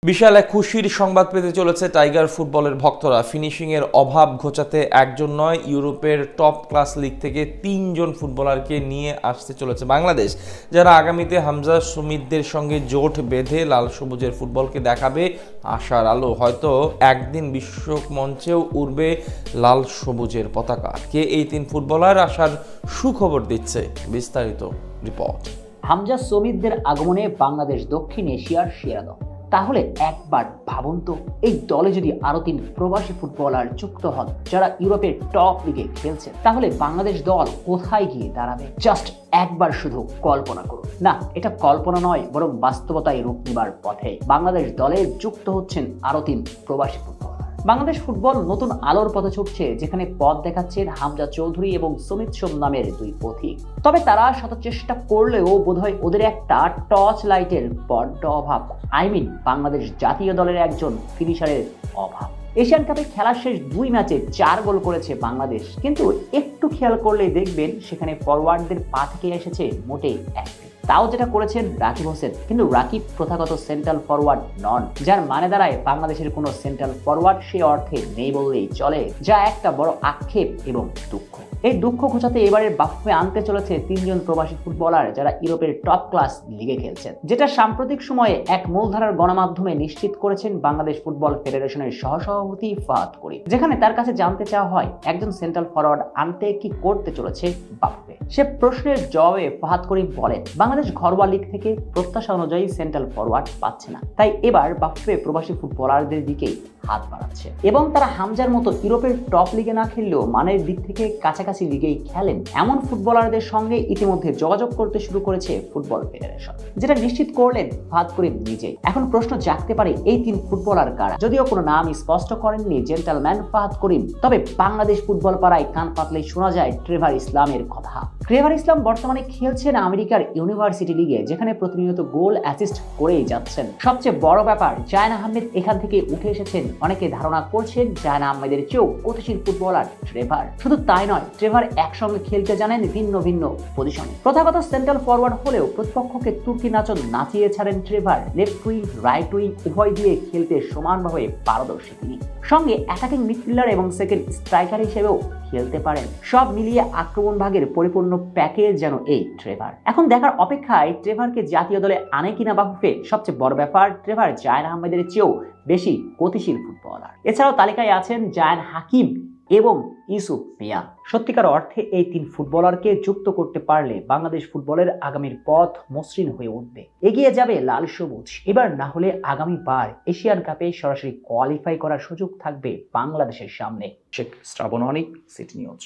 বিশাল এক খুশির সংবাদ পেতে চলেছে টাইগার ফুটবলের ভক্তরা। ফিনিশিংয়ের অভাব ঘোচাতে একজন নয়, ইউরোপের টপ ক্লাস লিগ থেকে ৩ জন ফুটবলারকে নিয়ে আসতে চলেছে বাংলাদেশ, যারা আগামীতে হামজা সুমিতদের সঙ্গে জোট বেঁধে লাল সবুজের ফুটবলকে দেখাবে আশার আলো। হয়তো একদিন বিশ্ব মঞ্চেও উড়বে লাল সবুজের পতাকা। কে এই ৩ ফুটবলার, আশার সুখবর দিচ্ছে বিস্তারিত রিপোর্ট। হামজা সুমিতদের আগমনে বাংলাদেশ দক্ষিণ এশিয়ার সেরা দল। তাহলে একবার ভাবুন তো, এই দলে যদি আরো ৩ প্রবাসী ফুটবলার যুক্ত হন যারা ইউরোপের টপ লিগে খেলছেন, তাহলে বাংলাদেশ দল কোথায় গিয়ে দাঁড়াবে? জাস্ট একবার শুধু কল্পনা করুন। না, এটা কল্পনা নয়, বরং বাস্তবতায় রূপ নেবার পথে বাংলাদেশ দলে যুক্ত হচ্ছেন আরো ৩ প্রবাসী ফুটবলার। বাংলাদেশ ফুটবল নতুন আলোর পথে ছুটছে, যেখানে পথ দেখাচ্ছেন হামজা চৌধুরী এবং সুমিত সোম নামের ২ পথিক। তবে তারা শত চেষ্টা করলেও বোধহয় ওদের একটা টর্চ লাইটের বড্ড অভাব। বাংলাদেশ জাতীয় দলের একজন ফিনিশারের অভাব। এশিয়ান কাপে খেলার শেষ ২ ম্যাচে ৪ গোল করেছে বাংলাদেশ, কিন্তু একটু খেয়াল করলেই দেখবেন সেখানে ফরওয়ার্ডদের পা থেকে এসেছে মোটেই ১টি। তাও যেটা করেছেন রাকিব হোসেন, কিন্তু রাকিব প্রথাগত সেন্ট্রাল ফরওয়ার্ড নন, যার মানে দাঁড়ায় বাংলাদেশের কোনো সেন্ট্রাল ফরওয়ার্ড সে অর্থে নেই বললেই চলে, যা একটা বড় আক্ষেপ এবং দুঃখ। এই দুঃখ ঘোচাতে এবারের বাফুফে আনতে চলেছে ৩ জন প্রবাসী ফুটবলার যারা ইউরোপের টপ ক্লাস লিগে খেলছেন, যেটা সাম্প্রতিক সময়ে এক মূলধারার গণমাধ্যমে নিশ্চিত করেছেন বাংলাদেশ ফুটবল ফেডারেশনের সহসভাপতি ফাহাদ করিম। যেখানে তার কাছে জানতে চাওয়া হয় একজন সেন্ট্রাল ফরওয়ার্ড আনতে কি করতে চলেছে বাফুফে। সে প্রশ্নের জবাবে ফাহাদ করিম বলেন, বাংলাদেশ ঘরোয়া লিগ থেকে প্রত্যাশা অনুযায়ী সেন্ট্রাল ফরওয়ার্ড পাচ্ছে না, তাই এবার বাফুফে প্রবাসী ফুটবলারদের দিকেই হাত বাড়াচ্ছে, এবং তারা হামজার মতো ইউরোপের টপ লিগে না খেললেও মানের দিক থেকে কাছাকাছি লিগেই খেলেন এমন ফুটবলারদের সঙ্গে ইতিমধ্যে যোগাযোগ করতে শুরু করেছে ফুটবল ফেডারেশন, যেটা নিশ্চিত করলেন ফাহাদ করিম নিজে। এখন প্রশ্ন জাগতে পারে এই ৩ ফুটবলার কারা। যদিও কোনো নাম স্পষ্ট করেননি জেন্টলম্যান ফাহাদ করিম, তবে বাংলাদেশ ফুটবল পাড়ায় কান পাতলেই শোনা যায় ট্রেভার ইসলামের কথা। ট্রেভার ইসলাম বর্তমানে খেলছেন আমেরিকার ইউনিভার্সিটি লিগে, যেখানে প্রতিনিয়ত গোল অ্যাসিস্ট করেই যাচ্ছেন। সবচেয়ে বড় ব্যাপার, জায়ন আহমেদ এখান থেকে উঠে এসেছেন। অনেকে ধারণা করছেন জায়ন আহমেদের চেয়েও গতিশীল ফুটবলার ট্রেভার। শুধু তাই নয়, ট্রেভার একসঙ্গে খেলতে জানেন ভিন্ন ভিন্ন পজিশনে। প্রথাগত সেন্ট্রাল ফরওয়ার্ড হলেও প্রতিপক্ষকে তুর্কি নাচন নাচিয়ে ছাড়েন Trevor. Left wing, right wing উভয় দিয়ে খেলতে সমানভাবে পারদর্শী তিনি। সঙ্গে অ্যাটাকিং মিডফিল্ডার এবং সেকেন্ড স্ট্রাইকার হিসেবেও খেলতে পারেন। সব মিলিয়ে আক্রমণ ভাগের পরিপূর্ণ প্যাকেজ যেন এই ট্রেভার। এখন দেখার অপেক্ষায় ট্রেভারকে জাতীয় দলে আনে কিনা বাফুফে। সবচেয়ে বড় ব্যাপার, ট্রেভার জায়ন আহমেদের চেয়েও বেশি গতিশীল ফুটবলার। এছাড়াও তালিকায় আছেন জায়ান হাকিম এবং ইউসুফ মিয়া। সত্যিকার অর্থে এই ৩ ফুটবলারকে যুক্ত করতে পারলে বাংলাদেশ ফুটবলের আগামীর পথ মসৃণ হয়ে উঠবে, এগিয়ে যাবে লাল সবুজ। এবার না হলে আগামীবার এশিয়ান কাপে সরাসরি কোয়ালিফাই করার সুযোগ থাকবে বাংলাদেশের সামনে। শেখ শ্রাবণ অনিক, সিটি নিউজ।